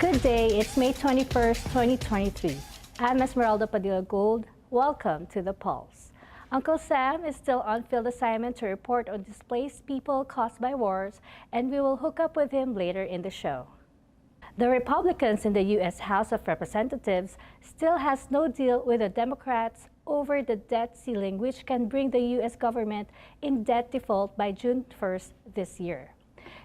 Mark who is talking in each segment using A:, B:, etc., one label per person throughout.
A: Good day, it's May 21st, 2023. I'm Esmeralda Padilla-Gould. Welcome to The Pulse. Uncle Sam is still on field assignment to report on displaced people caused by wars, and we will hook up with him later in the show. The Republicans in the U.S. House of Representatives still has no deal with the Democrats over the debt ceiling, which can bring the U.S. government in debt default by June 1st this year.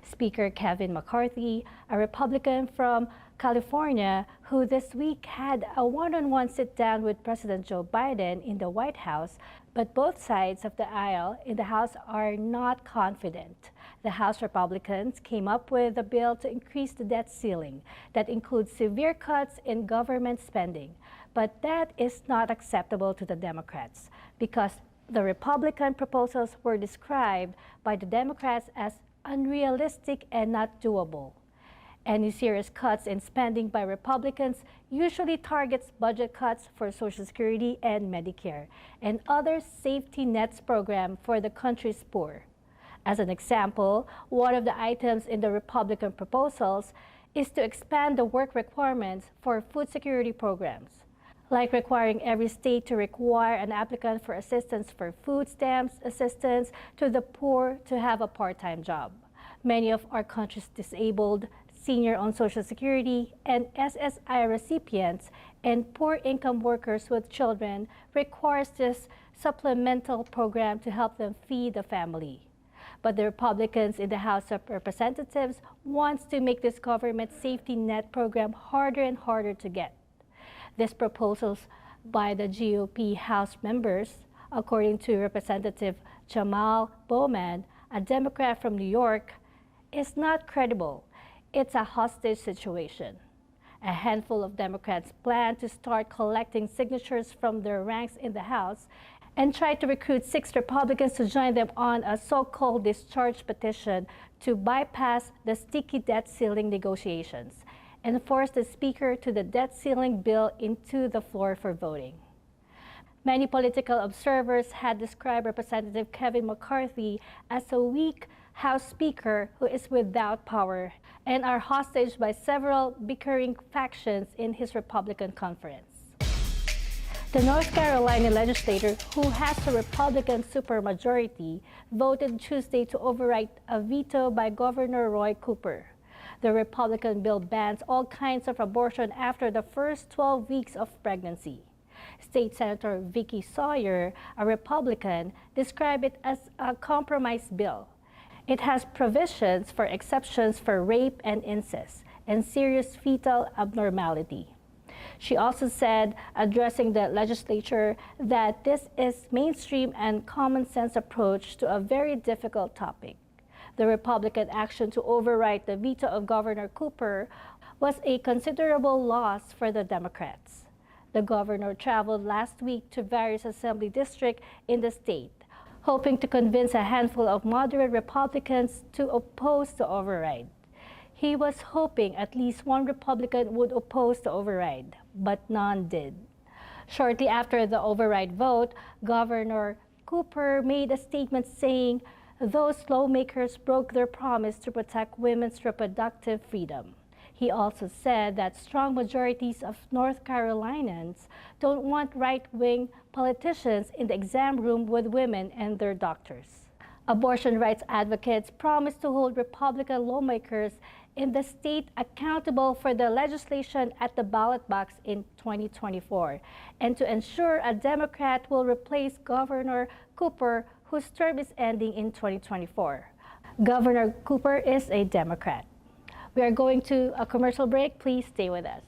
A: Speaker Kevin McCarthy, a Republican from California, who this week had a one-on-one sit-down with President Joe Biden in the White House, but both sides of the aisle in the House are not confident. The House Republicans came up with a bill to increase the debt ceiling that includes severe cuts in government spending, but that is not acceptable to the Democrats because the Republican proposals were described by the Democrats as unrealistic and not doable. Any serious cuts in spending by Republicans usually targets budget cuts for Social Security and Medicare and other safety nets program for the country's poor. As an example, one of the items in the Republican proposals is to expand the work requirements for food security programs, like requiring every state to require an applicant for assistance for food stamps assistance to the poor to have a part-time job. Many of our country's disabled, senior on Social Security, and SSI recipients and poor income workers with children requires this supplemental program to help them feed the family. But the Republicans in the House of Representatives wants to make this government safety net program harder and harder to get. These proposals by the GOP House members, according to Representative Jamal Bowman, a Democrat from New York, is not credible. It's a hostage situation. A handful of Democrats plan to start collecting signatures from their ranks in the House and try to recruit 6 Republicans to join them on a so-called discharge petition to bypass the sticky debt ceiling negotiations and force the Speaker to the debt ceiling bill into the floor for voting. Many political observers had described Representative Kevin McCarthy as a weak House Speaker who is without power and are hostage by several bickering factions in his Republican conference. The North Carolina legislator, who has a Republican supermajority, voted Tuesday to override a veto by Governor Roy Cooper. The Republican bill bans all kinds of abortion after the first 12 weeks of pregnancy. State Senator Vicky Sawyer, a Republican, described it as a compromise bill. It has provisions for exceptions for rape and incest and serious fetal abnormality. She also said, addressing the legislature, that this is mainstream and common sense approach to a very difficult topic. The Republican action to override the veto of Governor Cooper was a considerable loss for the Democrats. The governor traveled last week to various assembly districts in the state, hoping to convince a handful of moderate Republicans to oppose the override. He was hoping at least one Republican would oppose the override, but none did. Shortly after the override vote, Governor Cooper made a statement saying those lawmakers broke their promise to protect women's reproductive freedom. He also said that strong majorities of North Carolinians don't want right-wing politicians in the exam room with women and their doctors. Abortion rights advocates promised to hold Republican lawmakers in the state accountable for the legislation at the ballot box in 2024 and to ensure a Democrat will replace Governor Cooper, whose term is ending in 2024. Governor Cooper is a Democrat. We are going to a commercial break. Please stay with us.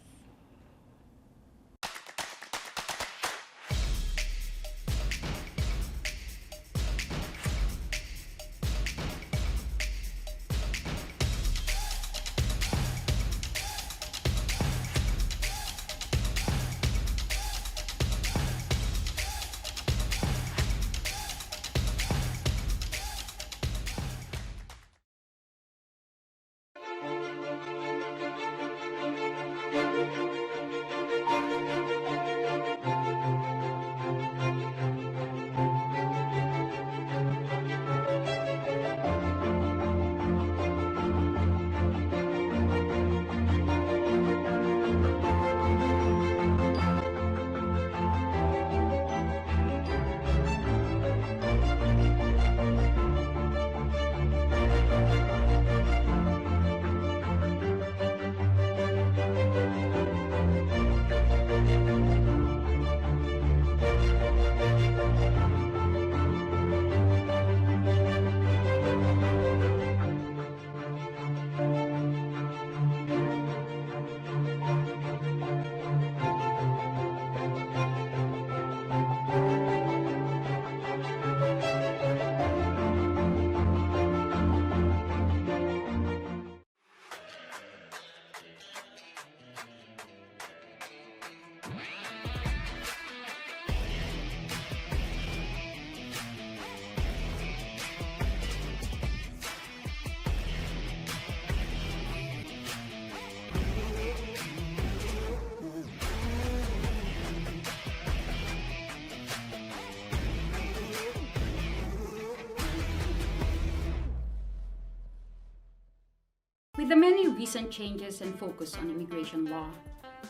B: With the many recent changes and focus on immigration law,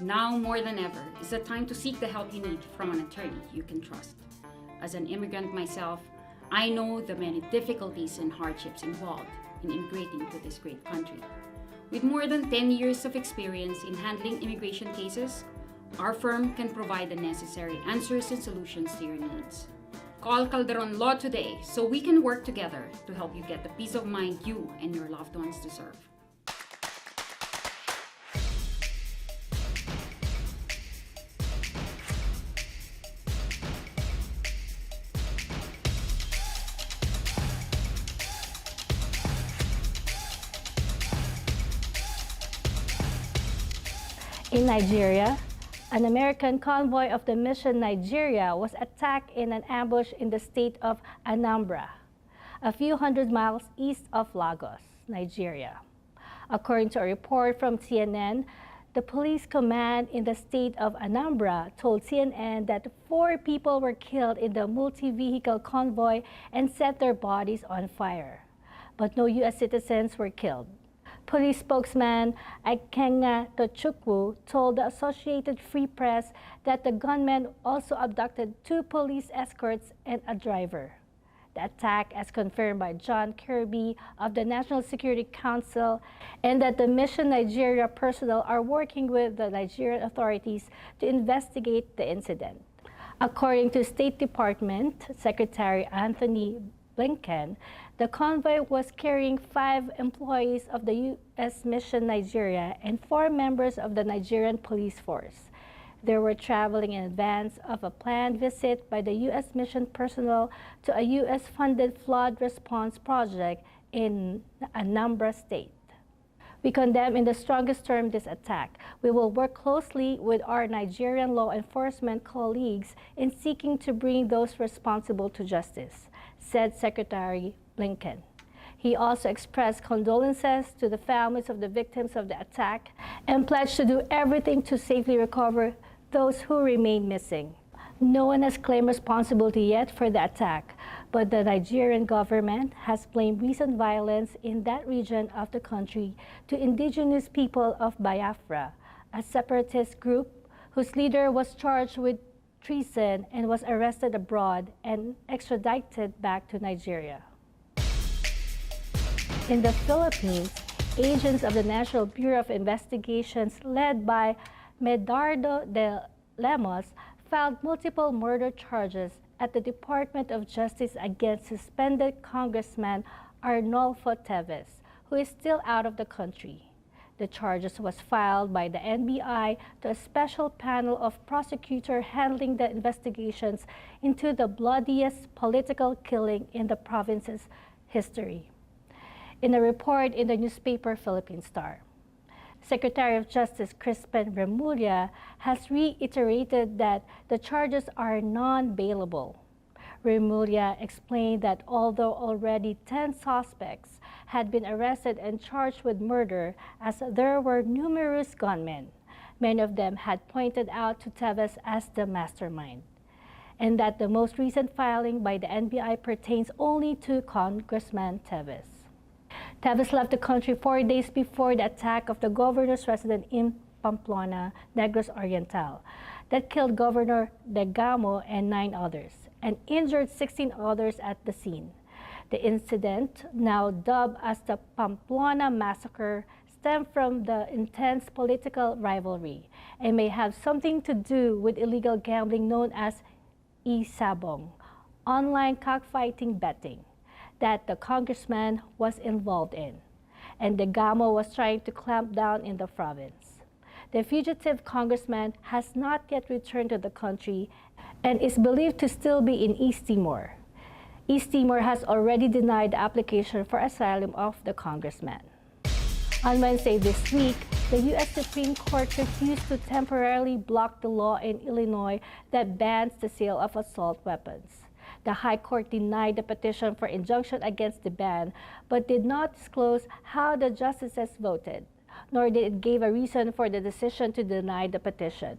B: now more than ever is the time to seek the help you need from an attorney you can trust. As an immigrant myself, I know the many difficulties and hardships involved in immigrating to this great country. With more than 10 years of experience in handling immigration cases, our firm can provide the necessary answers and solutions to your needs. Call Calderon Law today so we can work together to help you get the peace of mind you and your loved ones deserve.
A: In Nigeria, an American convoy of the mission Nigeria was attacked in an ambush in the state of Anambra, a few hundred miles east of Lagos, Nigeria. According to a report from CNN, the police command in the state of Anambra told CNN that 4 people were killed in the multi-vehicle convoy and set their bodies on fire, but no U.S. citizens were killed. Police spokesman Ikenga Tochukwu told the Associated Free Press that the gunmen also abducted 2 police escorts and a driver. The attack, as confirmed by John Kirby of the National Security Council, and that the Mission Nigeria personnel are working with the Nigerian authorities to investigate the incident. According to State Department Secretary Anthony Blinken, the convoy was carrying 5 employees of the U.S. Mission Nigeria and 4 members of the Nigerian police force. They were traveling in advance of a planned visit by the U.S. Mission personnel to a U.S.-funded flood response project in Anambra State. We condemn in the strongest terms this attack. We will work closely with our Nigerian law enforcement colleagues in seeking to bring those responsible to justice, said Secretary Blinken. He also expressed condolences to the families of the victims of the attack and pledged to do everything to safely recover those who remain missing. No one has claimed responsibility yet for the attack, but the Nigerian government has blamed recent violence in that region of the country to indigenous people of Biafra, a separatist group whose leader was charged with treason and was arrested abroad and extradited back to Nigeria. In the Philippines, agents of the National Bureau of Investigations led by Medardo de Lemos filed multiple murder charges at the Department of Justice against suspended Congressman Arnolfo Teves, who is still out of the country. The charges was filed by the NBI to a special panel of prosecutors handling the investigations into the bloodiest political killing in the province's history. In a report in the newspaper Philippine Star, Secretary of Justice Crispin Remulla has reiterated that the charges are non-bailable. Remulla explained that although already 10 suspects had been arrested and charged with murder, as there were numerous gunmen, many of them had pointed out to Teves as the mastermind, and that the most recent filing by the NBI pertains only to Congressman Teves. Teves left the country 4 days before the attack of the governor's residence in Pamplona, Negros Oriental, that killed Governor Degamo and 9 others, and injured 16 others at the scene. The incident, now dubbed as the Pamplona Massacre, stemmed from the intense political rivalry and may have something to do with illegal gambling known as e-sabong, online cockfighting betting, that the congressman was involved in, and Degamo was trying to clamp down in the province. The fugitive congressman has not yet returned to the country and is believed to still be in East Timor. East Timor has already denied the application for asylum of the congressman. On Wednesday this week, the U.S. Supreme Court refused to temporarily block the law in Illinois that bans the sale of assault weapons. The High Court denied the petition for injunction against the ban, but did not disclose how the justices voted, nor did it give a reason for the decision to deny the petition.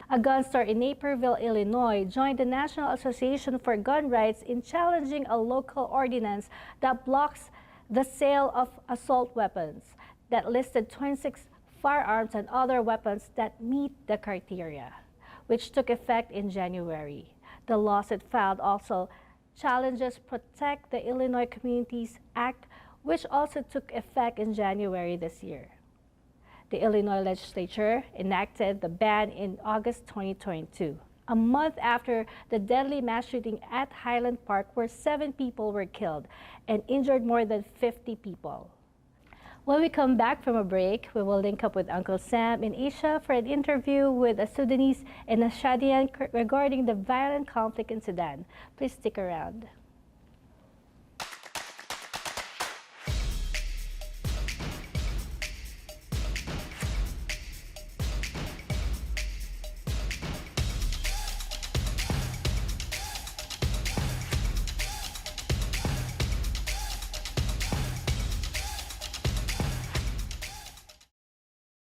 A: A gun store in Naperville, Illinois, joined the National Association for Gun Rights in challenging a local ordinance that blocks the sale of assault weapons. that listed 26 firearms and other weapons that meet the criteria, which took effect in January. The lawsuit filed also challenges Protect the Illinois Communities Act, which also took effect in January this year. The Illinois legislature enacted the ban in August 2022, a month after the deadly mass shooting at Highland Park where 7 people were killed and injured more than 50 people. When we come back from a break, we will link up with Uncle Sam in Asia for an interview with a Sudanese and a Chadian regarding the violent conflict in Sudan. Please stick around.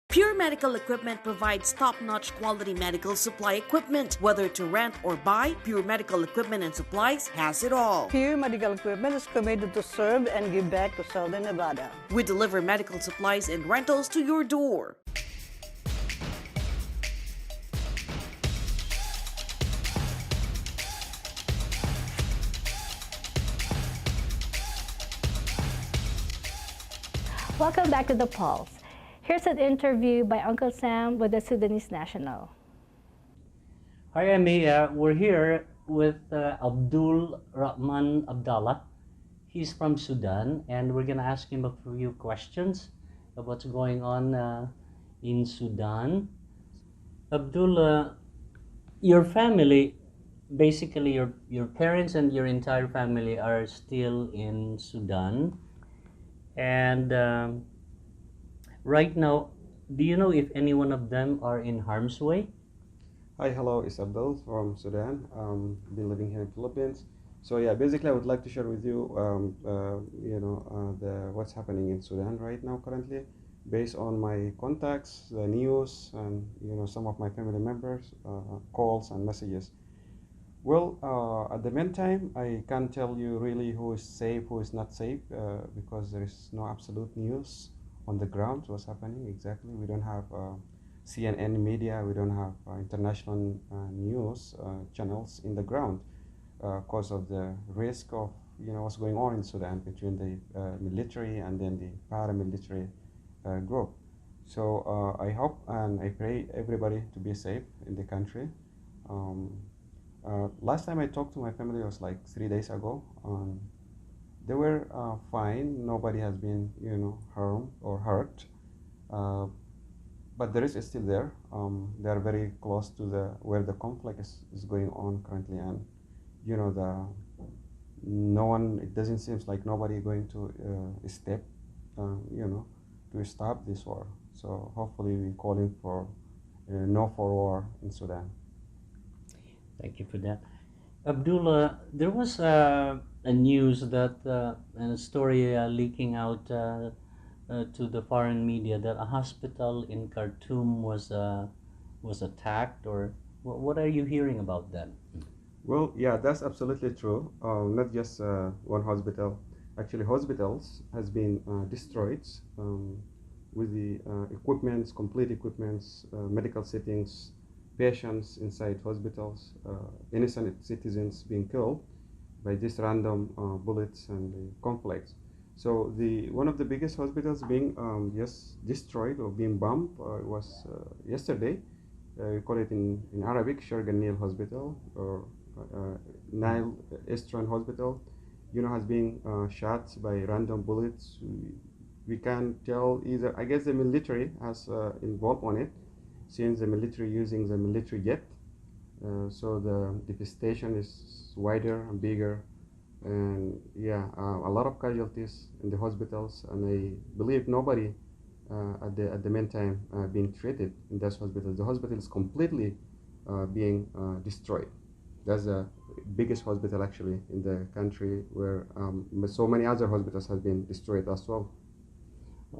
C: Pure Medical Equipment provides top-notch quality medical supply equipment. Whether to rent or buy, Pure Medical Equipment and Supplies has it all.
D: Pure Medical Equipment is committed to serve and give back to Southern Nevada.
C: We deliver medical supplies and rentals to your door.
A: Welcome back to The Pulse. Here's an interview by Uncle Sam with the Sudanese national.
E: Hi, Amy. We're here with Abdul Rahman Abdallah. He's from Sudan, and we're going to ask him a few questions of what's going on in Sudan. Abdul, your family, basically your parents and your entire family are still in Sudan. And right now, do you know if any one of them are in harm's way?
F: Hi, hello, it's Abdul from Sudan. Been living here in Philippines. So yeah, basically I would like to share with you, what's happening in Sudan right now currently, based on my contacts, the news, and some of my family members, calls and messages. Well, at the meantime, I can't tell you really who is safe, who is not safe, because there is no absolute news on the ground what's happening exactly. We don't have CNN media, we don't have international news channels in the ground because of the risk of what's going on in Sudan between the military and then the paramilitary group. So I hope and I pray everybody to be safe in the country. Last time I talked to my family was like 3 days ago. They were fine. Nobody has been, harmed or hurt. But the risk is still there. They are very close to where the conflict is going on currently, and no one. It doesn't seem like nobody going to step, to stop this war. So hopefully we're calling for no for war in Sudan.
E: Thank you for that. Abdullah, there was a news that and a story leaking out to the foreign media that a hospital in Khartoum was attacked, or what are you hearing about that?
F: Well, yeah, that's absolutely true. Not just one hospital. Actually, hospitals has been destroyed with the equipments, complete equipments, medical settings, patients inside hospitals, innocent citizens being killed by these random bullets and the conflicts. So one of the biggest hospitals being just destroyed or being bombed was yesterday. We call it in Arabic Sharganil Hospital or Nile Eastern Hospital. Has been shot by random bullets. We can't tell either. I guess the military has involved on it, since the military using the military jet, so the devastation is wider and bigger, and a lot of casualties in the hospitals, and I believe nobody at the meantime being treated in those hospitals. The hospital is completely being destroyed. That's the biggest hospital actually in the country, where so many other hospitals have been destroyed as well.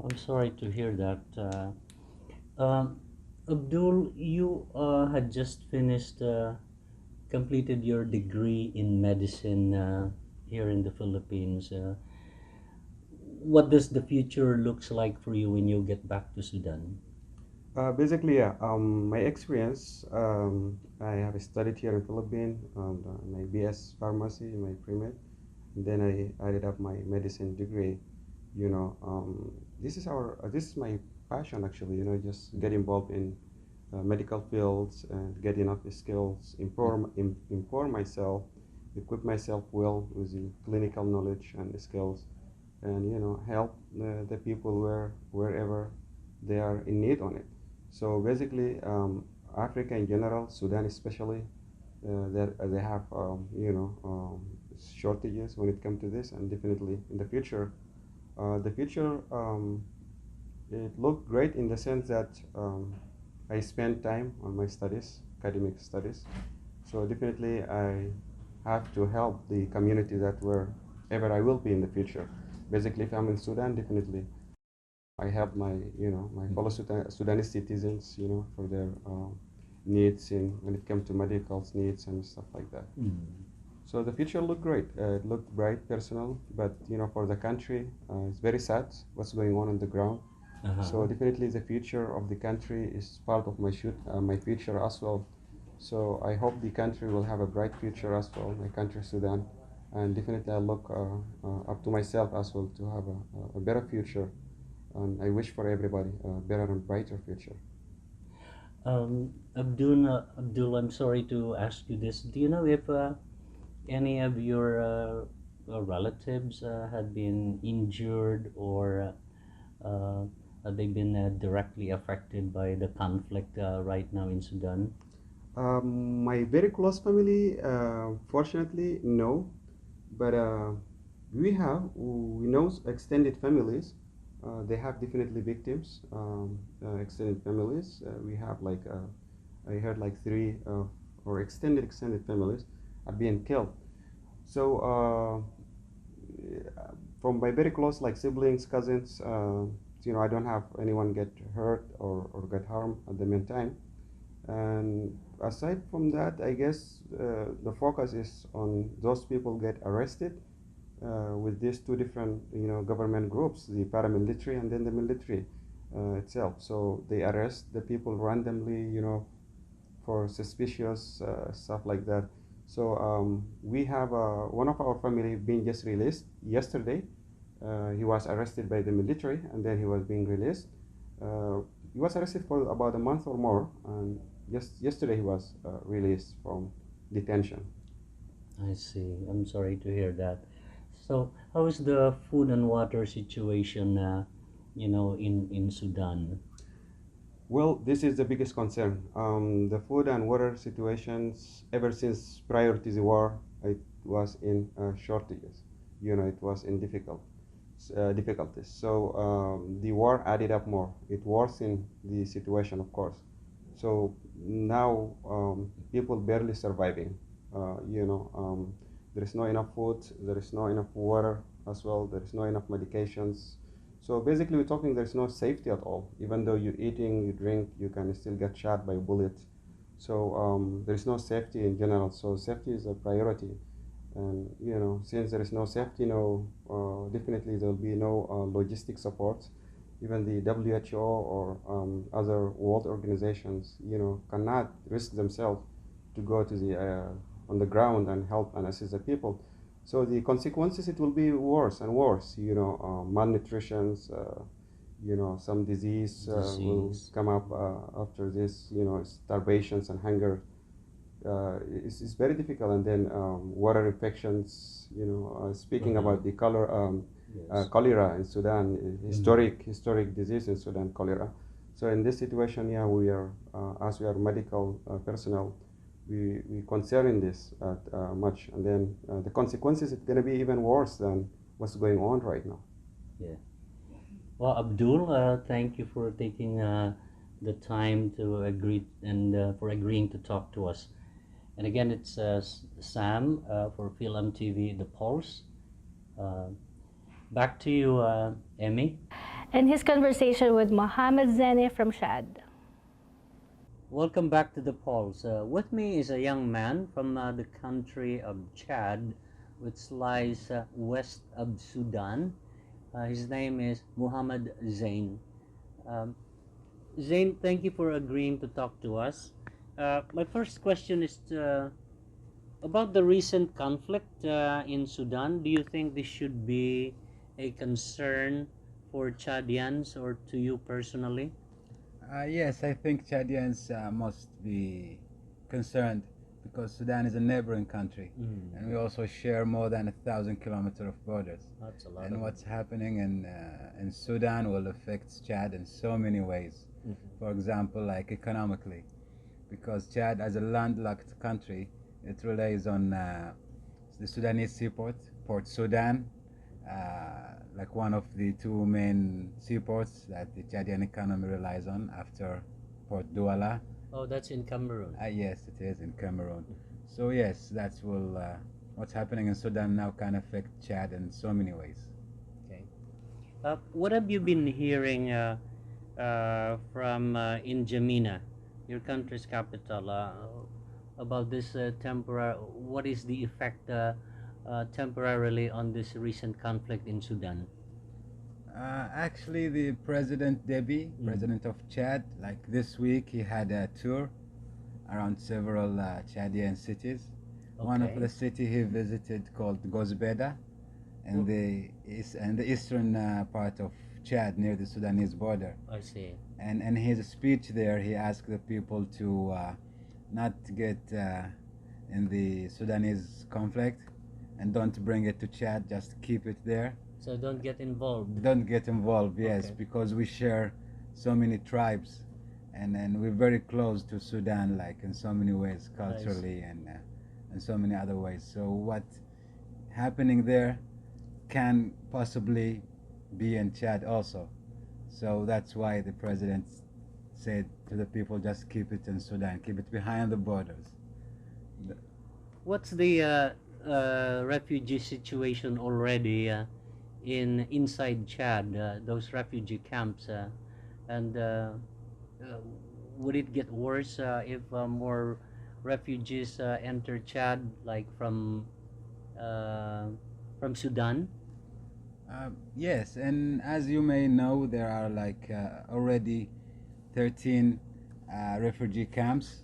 E: I'm sorry to hear that. Abdul, you had just completed your degree in medicine here in the Philippines. what does the future looks like for you when you get back to Sudan?
F: Basically, yeah. My experience, I have studied here in Philippines, my BS pharmacy, my pre-med. Then I added up my medicine degree. This is my passion actually. Just get involved in medical fields and get enough skills, improve myself, equip myself well with the clinical knowledge and the skills, and help the people wherever they are in need on it. So basically, Africa in general, Sudan especially, they have shortages when it comes to this, and definitely in the future it looked great in the sense that I spent time on my studies, academic studies. So definitely I have to help the community that wherever I will be in the future. Basically, if I'm in Sudan, definitely I help my fellow Sudanese citizens, for their needs when it comes to medical needs and stuff like that. So the future looked great. It looked bright, personal, but for the country, it's very sad what's going on the ground. So definitely the future of the country is part of my future as well. So I hope the country will have a bright future as well, my country Sudan, and definitely I look up to myself as well to have a better future, and I wish for everybody a better and brighter future.
E: Abdul, I'm sorry to ask you this. Do you know if any of your relatives had been injured or have they been directly affected by the conflict right now in Sudan?
F: My very close family, fortunately, no, but we know extended families. They have definitely victims, extended families. We have I heard like three or extended families are being killed. So from my very close like siblings, cousins, I don't have anyone get hurt or get harmed at the meantime. And aside from that, I guess the focus is on those people get arrested with these two different government groups, the paramilitary and then the military itself. So they arrest the people randomly, for suspicious stuff like that. So we have one of our family being just released yesterday. He was arrested by the military and then he was being released. He was arrested for about a month or more, and just yesterday he was released from detention.
E: I see. I'm sorry to hear that. So, how is the food and water situation, in Sudan?
F: Well, this is the biggest concern. The food and water situations, ever since prior to the war, it was in shortages. It was in difficulties. So the war added up more. It worsened the situation, of course. So now people barely surviving. There is not enough food. There is not enough water as well. There is not enough medications. So basically, we're talking there's no safety at all. Even though you're eating, you drink, you can still get shot by bullets. So there is no safety in general. So safety is a priority. And since there is no safety, definitely there will be no logistic support. Even the WHO or other world organizations, cannot risk themselves to go to the on the ground and help and assist the people. So the consequences, it will be worse and worse. Malnutrition, some disease will come up after this. Starvations and hunger. It's very difficult, and then water infections. Speaking about the cholera in Sudan, historic disease in Sudan, cholera. So in this situation, we are as we are medical personnel, we concern this much, and then the consequences it's going to be even worse than what's going on right now.
E: Yeah. Well, Abdul, thank you for taking the time to agree and for agreeing to talk to us. And again, it's Sam for FilAmTV, The Pulse. Back to you, Emmy.
A: And his conversation with Mohammed Zene from Chad.
E: Welcome back to The Pulse. With me is a young man from the country of Chad, which lies west of Sudan. His name is Muhammad Zain. Um, Zain, thank you for agreeing to talk to us. My first question is about the recent conflict in Sudan. Do you think this should be a concern for Chadians or to you personally?
G: Yes, I think Chadians must be concerned because Sudan is a neighboring country, and we also share more than 1,000 kilometers of borders.
E: That's a lot.
G: And what's happening in Sudan will affect Chad in so many ways. For example, like economically, because Chad, as a landlocked country, it relies on the Sudanese seaport, Port Sudan, like one of the two main seaports that the Chadian economy relies on after Port Douala.
E: Oh, that's in Cameroon.
G: Yes, it is in Cameroon. So yes, that's what's happening in Sudan now can affect Chad in so many ways.
E: Okay. What have you been hearing from in N'Djamena, your country's capital, about this temporary? What is the effect temporarily on this recent conflict in Sudan?
G: Actually, the President Deby, President of Chad, like this week, he had a tour around several Chadian cities. One of
E: Okay.
G: the city he visited called Gozbeda, in the eastern part of Chad near the Sudanese border.
E: I see.
G: And in his speech there, he asked the people to not get in the Sudanese conflict and don't bring it to Chad, just keep it there.
E: So don't get involved.
G: Don't get involved, yes,
E: Okay.
G: because we share so many tribes, and we're very close to Sudan, like in so many ways, culturally and so many other ways. So what happening there can possibly be in Chad also. So that's why the president said to the people, just keep it in Sudan, keep it behind the borders.
E: What's the refugee situation already inside Chad? Those refugee camps, and would it get worse if more refugees enter Chad, like from Sudan?
G: Yes, and as you may know, there are like already 13 refugee camps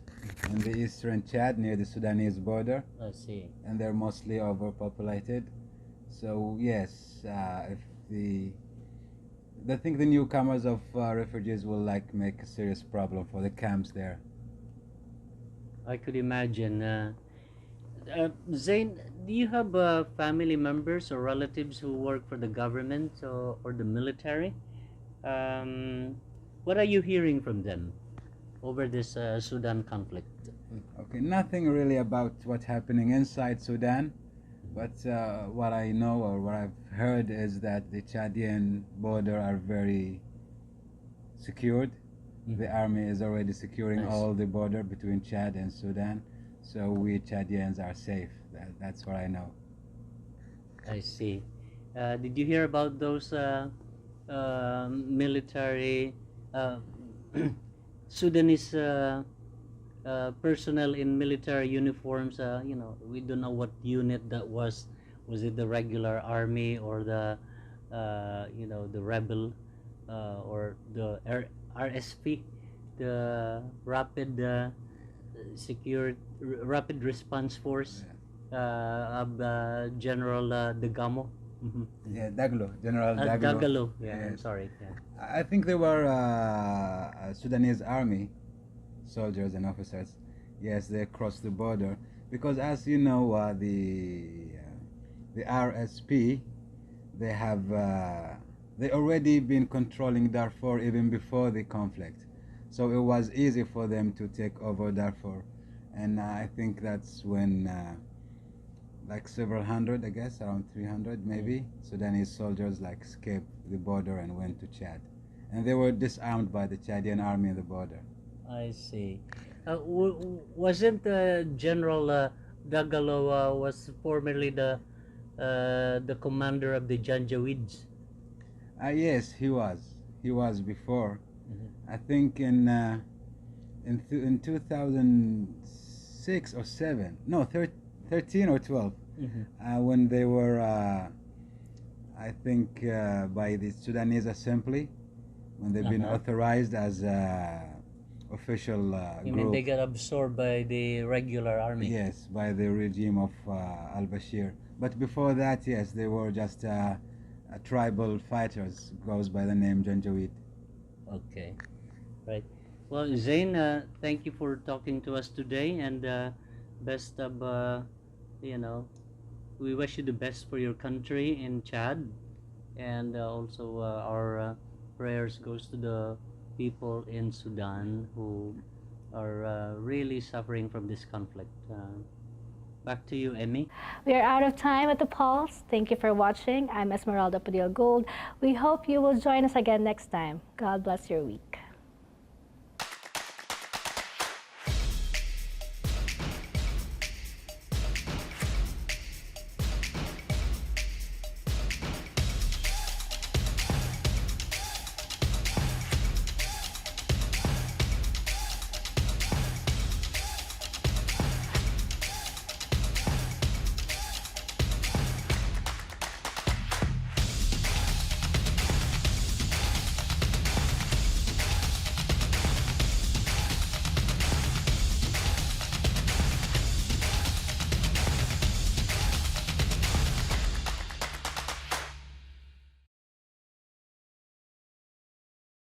G: in the eastern Chad near the Sudanese border,
E: I see.
G: and they're mostly overpopulated. So yes, if I think the newcomers of refugees will like make a serious problem for the camps there.
E: I could imagine. Zain, do you have family members or relatives who work for the government or the military? What are you hearing from them over this Sudan conflict?
G: Okay, nothing really about what's happening inside Sudan, but what I know or what I've heard is that the Chadian border are very secured. The army is already securing
E: Nice.
G: all the border between Chad and Sudan, so we Chadians are safe. That's what I know.
E: I see. Did you hear about those military Sudanese personnel in military uniforms? We don't know what unit that was. Was it the regular army or the the rebel or the RSP, the rapid response force of General Degamo?
G: Yeah, Daglo, General Daglo.
E: Dagalo. Yeah, I'm
G: Yes.
E: sorry. Yeah.
G: I think they were Sudanese army soldiers and officers. Yes, they crossed the border because, as you know, the RSP, they already been controlling Darfur even before the conflict, so it was easy for them to take over Darfur, and I think that's when like several hundred, I guess around 300 maybe, Sudanese soldiers like escaped the border and went to Chad, and they were disarmed by the Chadian army in the border.
E: I see. Wasn't General Dagalo was formerly the commander of the Janjaweeds?
G: Yes, he was. He was before. I think in 2006 or 7, no, 13 or 12, when they were, I think by the Sudanese Assembly, when they've been authorized as official
E: You
G: group.
E: mean they got absorbed by the regular army?
G: Yes, by the regime of al-Bashir. But before that, yes, they were just tribal fighters, goes by the name Janjaweed.
E: Okay, right. Well, Zain, thank you for talking to us today, and best of, you know, we wish you the best for your country in Chad, and also our prayers goes to the people in Sudan who are really suffering from this conflict. Back to you, Emmy.
A: We are out of time at the Pulse. Thank you for watching. I'm Esmeralda Padilla-Gould. We hope you will join us again next time. God bless your week.